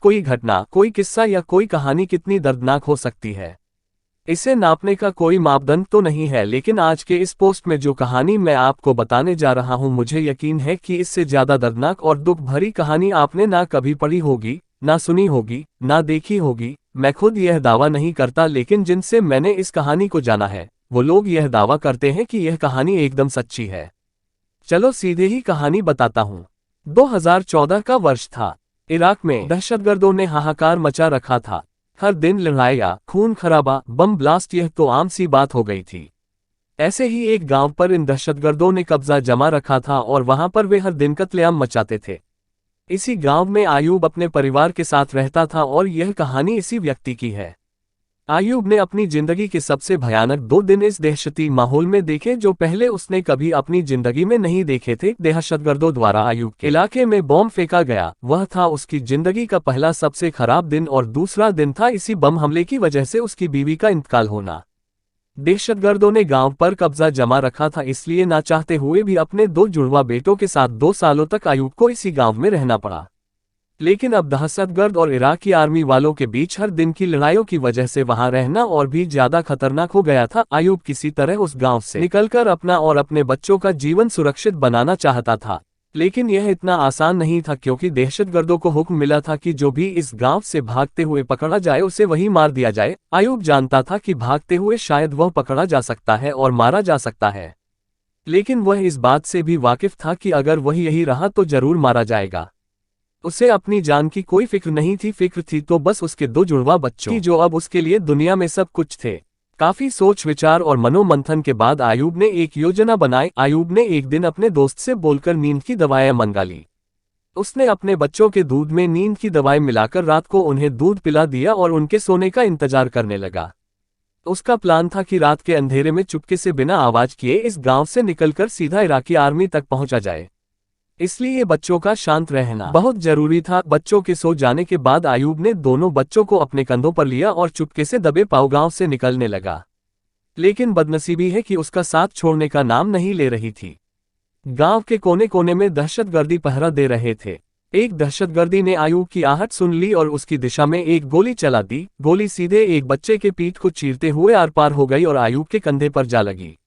कोई घटना, कोई किस्सा या कोई कहानी कितनी दर्दनाक हो सकती है, इसे नापने का कोई मापदंड तो नहीं है। लेकिन आज के इस पोस्ट में जो कहानी मैं आपको बताने जा रहा हूं, मुझे यकीन है कि इससे ज्यादा दर्दनाक और दुख भरी कहानी आपने ना कभी पढ़ी होगी, ना सुनी होगी, ना देखी होगी। मैं खुद यह दावा नहीं करता, लेकिन जिनसे मैंने इस कहानी को जाना है वो लोग यह दावा करते हैं कि यह कहानी एकदम सच्ची है। चलो सीधे ही कहानी बताता हूँ। 2014 का वर्ष था। इराक में दहशतगर्दों ने हाहाकार मचा रखा था। हर दिन लड़ाइयाँ, खून खराबा, बम ब्लास्ट, यह तो आम सी बात हो गई थी। ऐसे ही एक गांव पर इन दहशतगर्दों ने कब्जा जमा रखा था और वहां पर वे हर दिन कत्लेआम मचाते थे। इसी गांव में आयूब अपने परिवार के साथ रहता था और यह कहानी इसी व्यक्ति की है। आयूब ने अपनी जिंदगी के सबसे भयानक 2 दिन इस दहशती माहौल में देखे जो पहले उसने कभी अपनी जिंदगी में नहीं देखे थे। दहशतगर्दों द्वारा आयूब के इलाके में बम फेंका गया, वह था उसकी जिंदगी का पहला सबसे खराब दिन, और दूसरा दिन था इसी बम हमले की वजह से उसकी बीवी का इंतकाल होना। दहशतगर्दों ने गांव पर कब्जा जमा रखा था, इसलिए ना चाहते हुए भी अपने 2 जुड़वा बेटों के साथ 2 सालों तक आयूब को इसी गांव में रहना पड़ा। लेकिन अब दहशतगर्द और इराकी आर्मी वालों के बीच हर दिन की लड़ाइयों की वजह से वहां रहना और भी ज्यादा खतरनाक हो गया था। आयूब किसी तरह उस गांव से निकलकर अपना और अपने बच्चों का जीवन सुरक्षित बनाना चाहता था, लेकिन यह इतना आसान नहीं था, क्योंकि दहशतगर्दों को हुक्म मिला था कि जो भी इस गांव से भागते हुए पकड़ा जाए उसे वहीं मार दिया जाए। आयूब जानता था कि भागते हुए शायद वह पकड़ा जा सकता है और मारा जा सकता है, लेकिन वह इस बात से भी वाकिफ था कि अगर वह यही रहा तो जरूर मारा जाएगा। उसे अपनी जान की कोई फिक्र नहीं थी, फिक्र थी तो बस उसके 2 जुड़वा बच्चों की, जो अब उसके लिए दुनिया में सब कुछ थे। काफी सोच विचार और मनोमंथन के बाद आयूब ने एक योजना बनाई। आयूब ने एक दिन अपने दोस्त से बोलकर नींद की दवाएं मंगा ली। उसने अपने बच्चों के दूध में नींद की दवाएं मिलाकर रात को उन्हें दूध पिला दिया और उनके सोने का इंतजार करने लगा। उसका प्लान था कि रात के अंधेरे में चुपके से बिना आवाज किए इस गांव से निकलकर सीधा इराकी आर्मी तक पहुंचा जाए, इसलिए बच्चों का शांत रहना बहुत जरूरी था। बच्चों के सो जाने के बाद आयूब ने दोनों बच्चों को अपने कंधों पर लिया और चुपके से दबे पांव गांव से निकलने लगा। लेकिन बदनसीबी है कि उसका साथ छोड़ने का नाम नहीं ले रही थी। गांव के कोने कोने में दहशतगर्दी पहरा दे रहे थे। एक दहशतगर्दी ने आयूब की आहट सुन ली और उसकी दिशा में एक गोली चला दी। गोली सीधे एक बच्चे के पीठ को चीरते हुए आर पार हो गई और आयूब के कंधे पर जा लगी।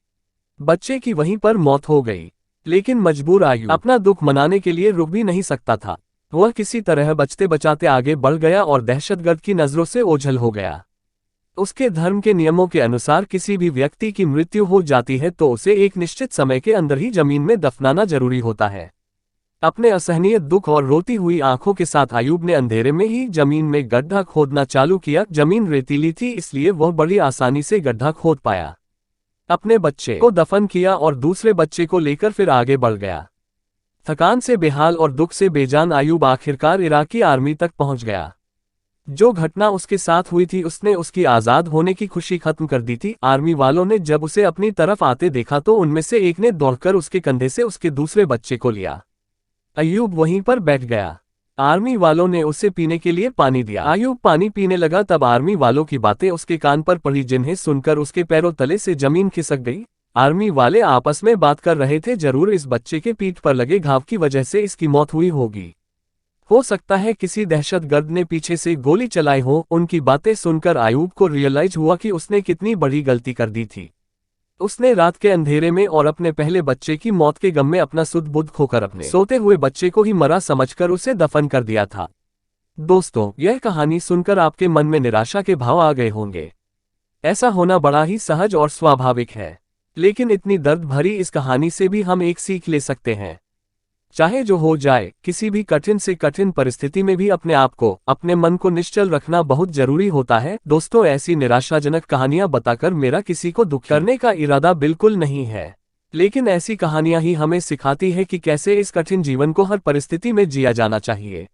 बच्चे की वहीं पर मौत हो गई। लेकिन मजबूर आयूब अपना दुख मनाने के लिए रुक भी नहीं सकता था। वह किसी तरह बचते बचाते आगे बढ़ गया और दहशतगर्द की नजरों से ओझल हो गया। उसके धर्म के नियमों के अनुसार किसी भी व्यक्ति की मृत्यु हो जाती है तो उसे एक निश्चित समय के अंदर ही जमीन में दफनाना जरूरी होता है। अपने असहनीय दुख और रोती हुई आंखों के साथ आयूब ने अंधेरे में ही जमीन में गड्ढा खोदना चालू किया। जमीन रेतीली थी, इसलिए वह बड़ी आसानी से गड्ढा खोद पाया। अपने बच्चे को दफन किया और दूसरे बच्चे को लेकर फिर आगे बढ़ गया। थकान से बेहाल और दुख से बेजान आयूब आखिरकार इराकी आर्मी तक पहुंच गया। जो घटना उसके साथ हुई थी उसने उसकी आज़ाद होने की खुशी खत्म कर दी थी। आर्मी वालों ने जब उसे अपनी तरफ आते देखा तो उनमें से एक ने दौड़कर उसके कंधे से उसके दूसरे बच्चे को लिया। आयूब वहीं पर बैठ गया। आर्मी वालों ने उसे पीने के लिए पानी दिया। आयूब पानी पीने लगा, तब आर्मी वालों की बातें उसके कान पर पड़ी, जिन्हें सुनकर उसके पैरों तले से जमीन खिसक गई। आर्मी वाले आपस में बात कर रहे थे, जरूर इस बच्चे के पीठ पर लगे घाव की वजह से इसकी मौत हुई होगी। हो सकता है किसी दहशतगर्द ने पीछे से गोली चलाई हो। उनकी बातें सुनकर आयूब को रियलाइज हुआ कि उसने कितनी बड़ी गलती कर दी थी। उसने रात के अंधेरे में और अपने पहले बच्चे की मौत के गम में अपना सुध बुध खोकर अपने सोते हुए बच्चे को ही मरा समझकर उसे दफन कर दिया था। दोस्तों, यह कहानी सुनकर आपके मन में निराशा के भाव आ गए होंगे। ऐसा होना बड़ा ही सहज और स्वाभाविक है, लेकिन इतनी दर्द भरी इस कहानी से भी हम एक सीख ले सकते हैं। चाहे जो हो जाए, किसी भी कठिन से कठिन परिस्थिति में भी अपने आप को, अपने मन को निश्चल रखना बहुत जरूरी होता है। दोस्तों, ऐसी निराशाजनक कहानियां बताकर मेरा किसी को दुख करने का इरादा बिल्कुल नहीं है, लेकिन ऐसी कहानियां ही हमें सिखाती है कि कैसे इस कठिन जीवन को हर परिस्थिति में जिया जाना चाहिए।